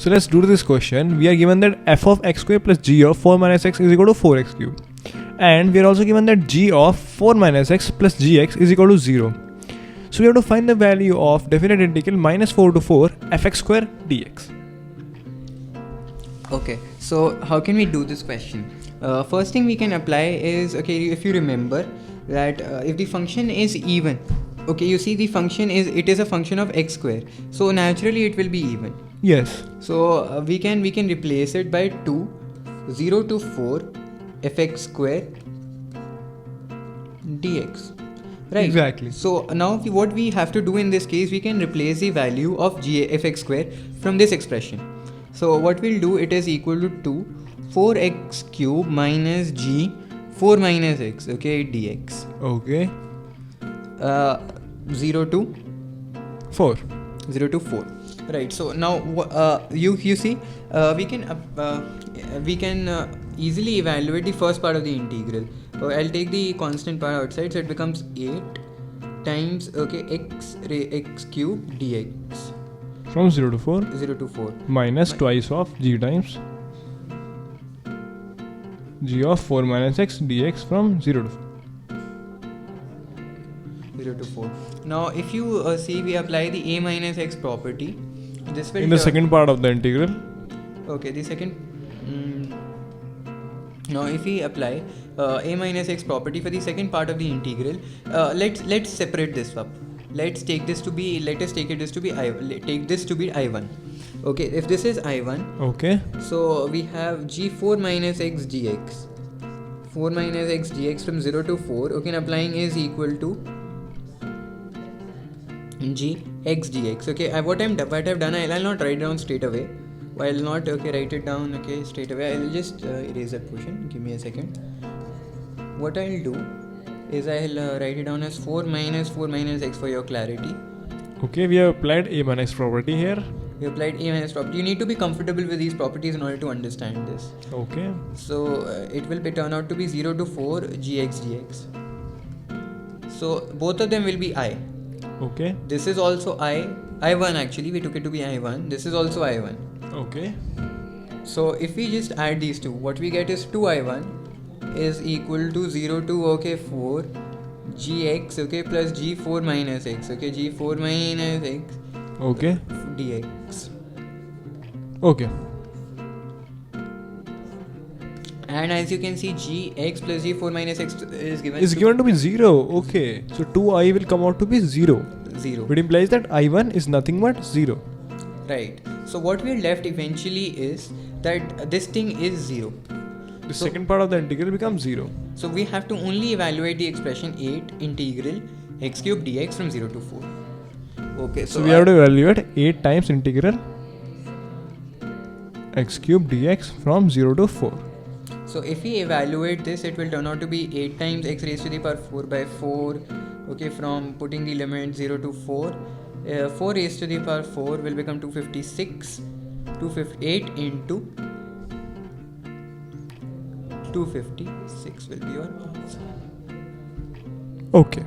So let's do this question. We are given that f of x square plus g of 4 minus x is equal to 4x cube. And we are also given that g of 4 minus x plus gx is equal to 0. So we have to find the value of definite integral minus 4 to 4 fx square dx. Okay, so how can we do this question? First thing we can apply is, okay, if you remember that if the function is even, okay, you see the function is a function of x square, so naturally it will be even. Yes. So we can replace it by 2, 0 to 4 fx square dx. Right. Exactly. So now what we have to do in this case, we can replace the value of fx square from this expression. So what we'll do, it is equal to 2 4x cube minus g 4 minus x, okay, dx. Okay. 0 to 4. 0 to 4. Right. So now you see we can easily evaluate the first part of the integral. I'll take the constant part outside, so it becomes 8 times, okay, x cube dx. From 0 to 4. 0 to 4. Minus twice of g times g of 4 minus x dx from 0 to 4. 0 to 4. Now if you see, we apply the a minus x property. This will In the second part of the integral. Okay, the second. Now if we apply a minus x property for the second part of the integral, let's separate this up. Let us take this to be I1. Okay, if this is I1, okay, so we have g4 minus x dx. 4 minus x dx from 0 to 4, okay, and applying is equal to g x dx. Okay, what I've done, I'll not write down straight away. I'll not, okay, write it down, okay, straight away. I'll just erase that portion. Give me a second. What I'll do is I'll write it down as 4 minus x for your clarity. Okay, we have applied a minus property here. We applied a minus property. You need to be comfortable with these properties in order to understand this. Okay. So it will turn out to be 0 to 4 gx dx. So both of them will be I. Okay. This is also I1 actually. We took it to be I1. This is also I1. Okay. So if we just add these two, what we get is 2I1 is equal to 0 to, okay, 4 gx, okay, plus g4 minus x, okay, g4 minus x, okay, dx. Okay. And as you can see, gx plus g4 minus x is given to be 0. Okay. So 2i will come out to be 0. 0. It implies that I1 is nothing but 0. Right. So what we're left eventually is that this thing is 0. The second part of the integral becomes 0. So we have to only evaluate the expression 8 integral x cube dx from 0 to 4. Okay. So we have to evaluate 8 times integral x cube dx from 0 to 4. So if we evaluate this, it will turn out to be 8 times x raised to the power 4 by 4. Okay, from putting the limit 0 to 4. 4 raised to the power 4 will become 256. 258 into 256 will be your answer. Okay.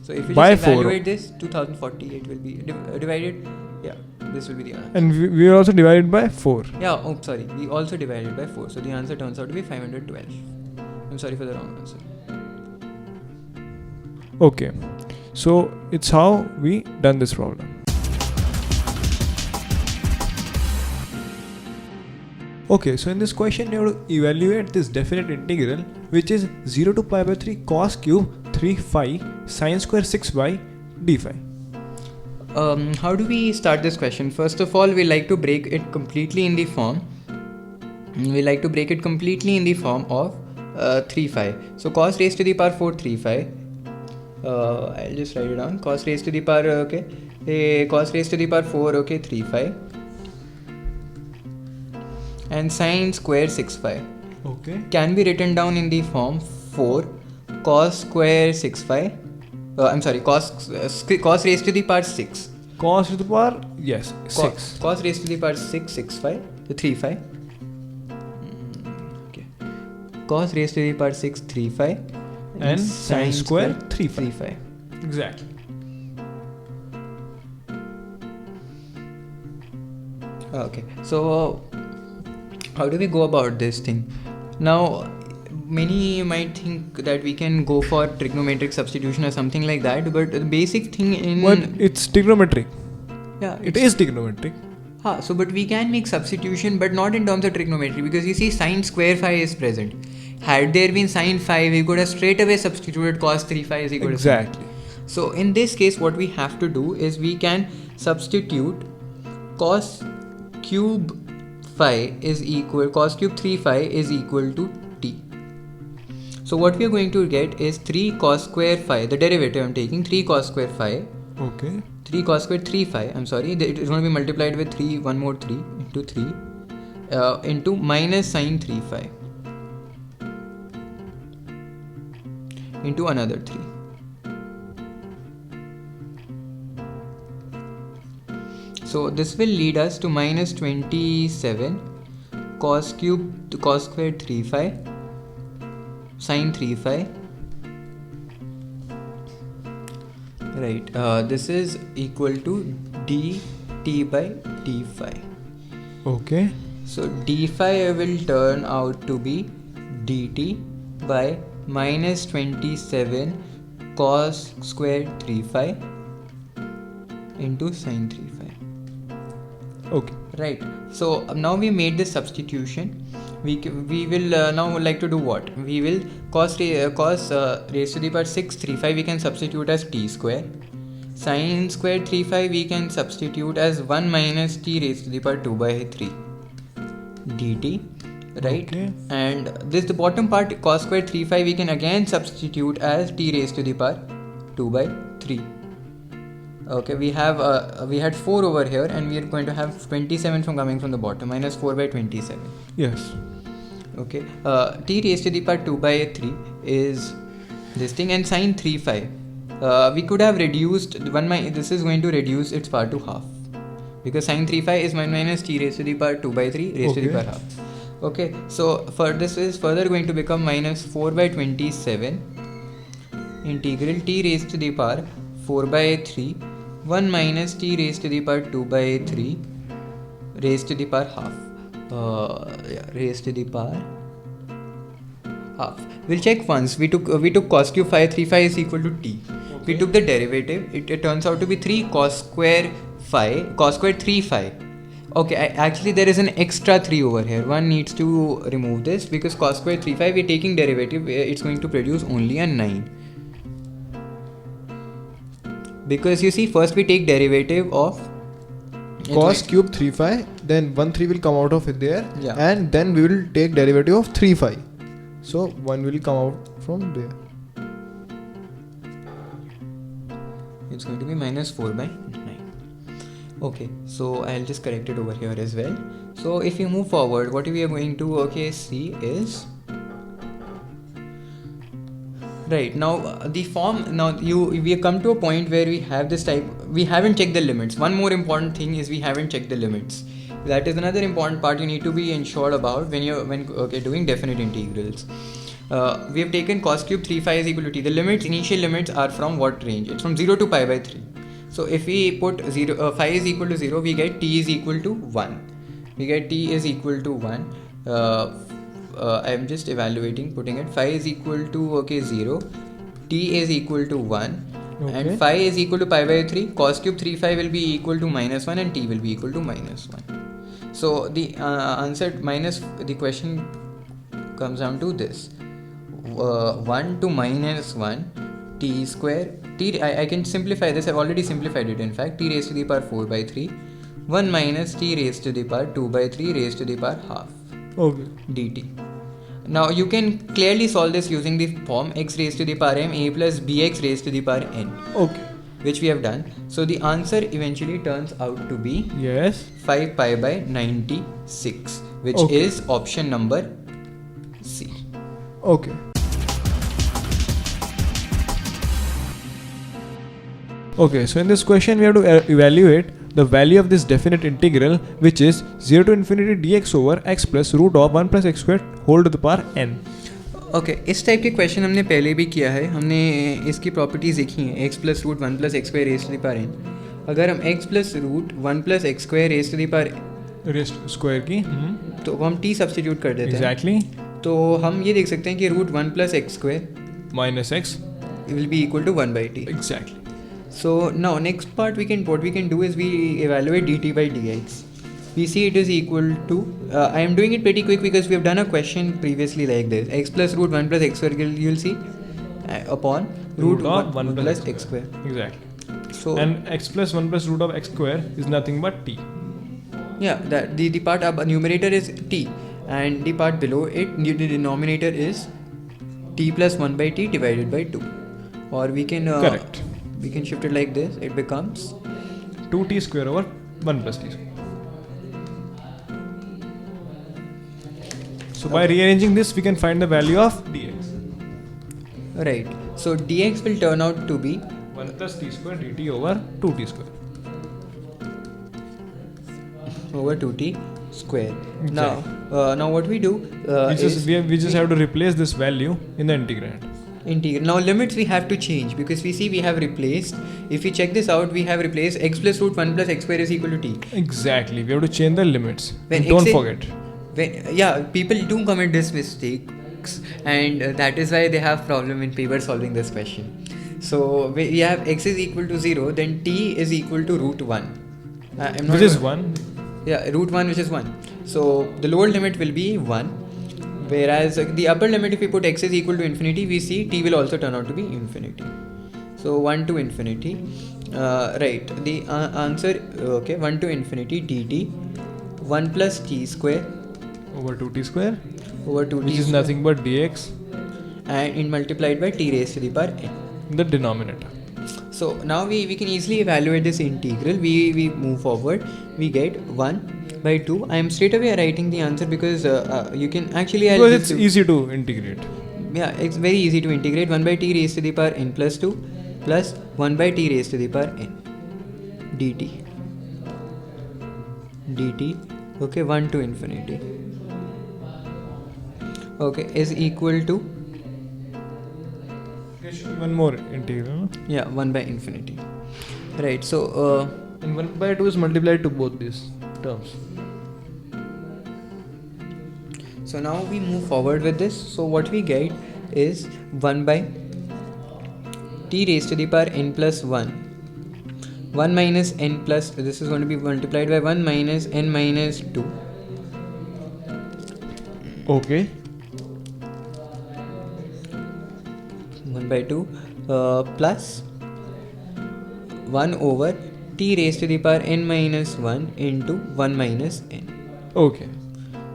So if you By just evaluate this, 2048 will be divided. Yeah, this will be the answer. And we are also divided by 4. Yeah, oh sorry, we also divided by 4. So the answer turns out to be 512. I'm sorry for the wrong answer. Okay. So it's how we done this problem. Okay, so in this question you have to evaluate this definite integral, which is 0 to pi by 3 cos cube 3 phi sin square 6 by d phi. How do we start this question? First of all, we like to break it completely in the form. Of 3 phi. So cos raised to the power 4 3 phi. I'll just write it down. Cos raised to the power, okay. Cos raised to the power 4, okay, 3 phi. And sin square 6 phi. Okay. Can be written down in the form 4 cos square 6 phi. Cos raised to the power 6. Cos to the power, yes, 6. Cos raised to the power 6 phi. So 3 phi. Okay. Cos raised to the power 6 3 phi. And sin square 3 phi. 3 phi. Exactly. Okay, so how do we go about this thing? Now, many might think that we can go for trigonometric substitution or something like that, but the basic thing in But it's trigonometric. yeah, It is trigonometric. so but we can make substitution, but not in terms of trigonometry, because you see sine square phi is present. Had there been sine phi, we could have straight away substituted cos 3 phi is equal to Exactly. sine. So in this case, what we have to do is we can substitute cos cube cos cube 3 phi is equal to t. So what we are going to get is 3 cos square phi, the derivative I'm taking, 3 cos square phi, Okay. 3 cos square 3 phi, I'm sorry, it is going to be multiplied with 3, one more 3, into 3, into minus sine 3 phi, into another 3. So this will lead us to minus 27 cos square 3 phi sine 3 phi. Right, this is equal to dt by d phi. Okay. So d phi will turn out to be dt by minus 27 cos square 3 phi into sine 3 phi. Okay. Right, so now we made this substitution. We will now like to do what? We will cos raised to the power 6 3 5 we can substitute as t square. Sine square 3 5 we can substitute as 1 minus t raised to the power 2 by 3 dt. Right, Okay. and this the bottom part cos square 3 5 we can again substitute as t raised to the power 2 by 3. Okay, we had 4 over here, and we are going to have 27 from coming from the bottom, minus 4 by 27. Yes. Okay, t raised to the power 2 by 3 is this thing, and sine 3 phi. We could have reduced this is going to reduce its power to half, because sine 3 phi is 1 minus t raised to the power 2 by 3 raised to the power half. Okay, so for this is further going to become minus 4 by 27 integral t raised to the power 4 by 3 1 minus t raised to the power 2 by 3 raised to the power half. Raised to the power half. We'll check once. We took cos cube phi 3 phi is equal to t. Okay. We took the derivative. It turns out to be 3 cos square 3 phi. Okay, actually there is an extra 3 over here. One needs to remove this, because cos square 3 phi we're taking derivative. It's going to produce only a 9. Because you see, first we take derivative of Cos cube 3 phi, then 1 3 will come out of it there, Yeah. and then we will take derivative of 3 phi. So 1 will come out from there. It's going to be minus 4 by 9. Okay, so I'll just correct it over here as well. So if you move forward, what we are going to see is right now the form. Now we have come to a point where we have this type. We haven't checked the limits. One more important thing is we haven't checked the limits. That is another important part you need to be ensured about when doing definite integrals. We have taken cos cube 3 phi is equal to t. The initial limits are from what range? It's from 0 to pi by 3. So if we put phi is equal to 0, we get t is equal to 1. We get t is equal to 1. I am just evaluating, putting it. Phi is equal to 0. T is equal to 1. Okay. And phi is equal to pi by 3. Cos cube 3 phi will be equal to minus 1, and t will be equal to minus 1. So the answer the question comes down to this. 1 to minus 1 t square t. I can simplify this. I've already simplified it, in fact. T raised to the power 4 by 3 1 minus t raised to the power 2 by 3 raised to the power half Okay. dt. Now you can clearly solve this using the form x raised to the power m a plus bx raised to the power n, Okay. which we have done. So the answer eventually turns out to be Yes. 5 pi by 96, which Okay. is option number C. Okay. Okay, so in this question we have to evaluate the value of this definite integral, which is 0 to infinity dx over x plus root of 1 plus x squared whole to the power n. Okay इस type के question हमने पहले भी किया है. हमने इसकी properties देखी हैं. X plus root 1 plus x square raise to the power n. अगर हम x plus root 1 plus x square raise to the power rest square की तो हम t सब्स्टिट्यूट कर देते हैं. एग्जैक्टली. तो हम ये देख सकते हैं कि root 1 plus x square minus x will be equal to 1 by t. Exactly. So now next part what we can do is we evaluate dt by dx. We see it is equal to I am doing it pretty quick because we have done a question previously like this. X plus root 1 plus x square you'll see upon root of 1 plus x square. Exactly. So and x plus 1 plus root of x square is nothing but t. yeah, that the part up numerator is t and the part below it the denominator is t plus 1 by t divided by 2. Or we can correct. We can shift it like this. It becomes 2t square over 1 plus t square. So by rearranging this, we can find the value of dx. Right. So dx will turn out to be 1 plus t square dt over 2t square. Over 2t square. Exactly. Now what we do we just have to replace this value in the integrand. Integral. Now limits we have to change because we see we have replaced. If we check this out, we have replaced x plus root 1 plus x square is equal to t. Exactly. We have to change the limits. When don't forget. People do commit this mistakes, and that is why they have problem in paper solving this question. So we have x is equal to 0, then t is equal to root 1. Which is 1. Yeah, root 1 which is 1. So the lower limit will be 1. Whereas the upper limit, if we put x is equal to infinity, we see t will also turn out to be infinity. So 1 to infinity. Right. The answer, okay, 1 to infinity dt 1 plus t square over 2t square. Over 2t which is square, nothing but dx. And it multiplied by t raised to the power n. The denominator. So now we can easily evaluate this integral. We move forward. We get 1 by 2. I am straight away writing the answer because you can actually... Because it's easy to integrate. Yeah, it's very easy to integrate. 1 by t raised to the power n plus 2 plus 1 by t raised to the power n dt. Okay, 1 to infinity. Okay, is equal to... One more integral. Yeah, 1 by infinity. Right, so... and 1 by 2 is multiplied to both these terms. So now we move forward with this. So what we get is 1 by t raised to the power n plus 1. 1 minus n plus, this is going to be multiplied by 1 minus n minus 2. Okay. 1 by 2 plus 1 over t raised to the power n minus 1 into 1 minus n. Okay.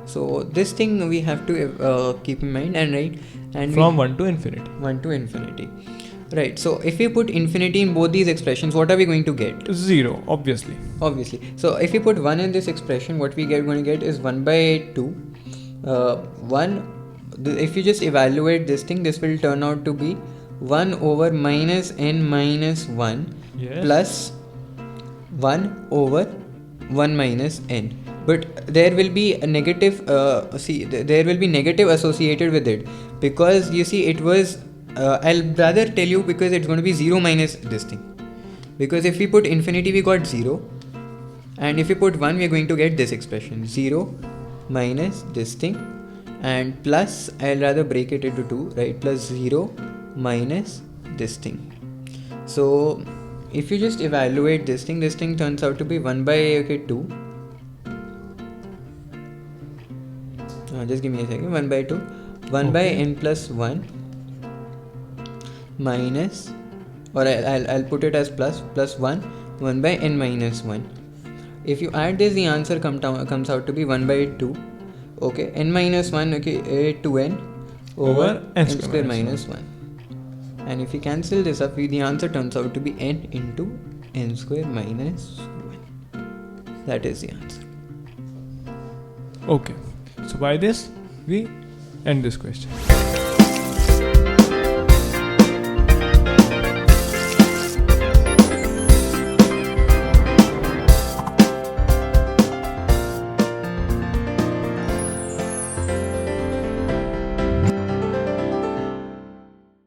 So this thing we have to keep in mind and write. And from 1 to infinity. 1 to infinity. Right. So if we put infinity in both these expressions, what are we going to get? 0, obviously. Obviously. So if we put 1 in this expression, what we going to get is 1 by 2. 1. If you just evaluate this thing, this will turn out to be 1 over minus n minus 1 yes. plus 1 over 1 minus n. But there will be a negative, there will be negative associated with it, because you see it was, I'll rather tell you because it's going to be 0 minus this thing. Because if we put infinity, we got 0. And if we put 1, we are going to get this expression, 0 minus this thing. And plus, I'll rather break it into 2, right? Plus 0 minus this thing. So if you just evaluate this thing turns out to be 1 by 2. Just give me a second. 1 by 2. 1 by n plus 1 minus, or I'll put it as plus 1. 1 by n minus 1. If you add this, the answer comes out to be 1 by 2. Okay, n minus 1, okay, 2n over n square minus 1. And if you cancel this up, the answer turns out to be n into n square minus 1. That is the answer. Okay. So by this, we end this question.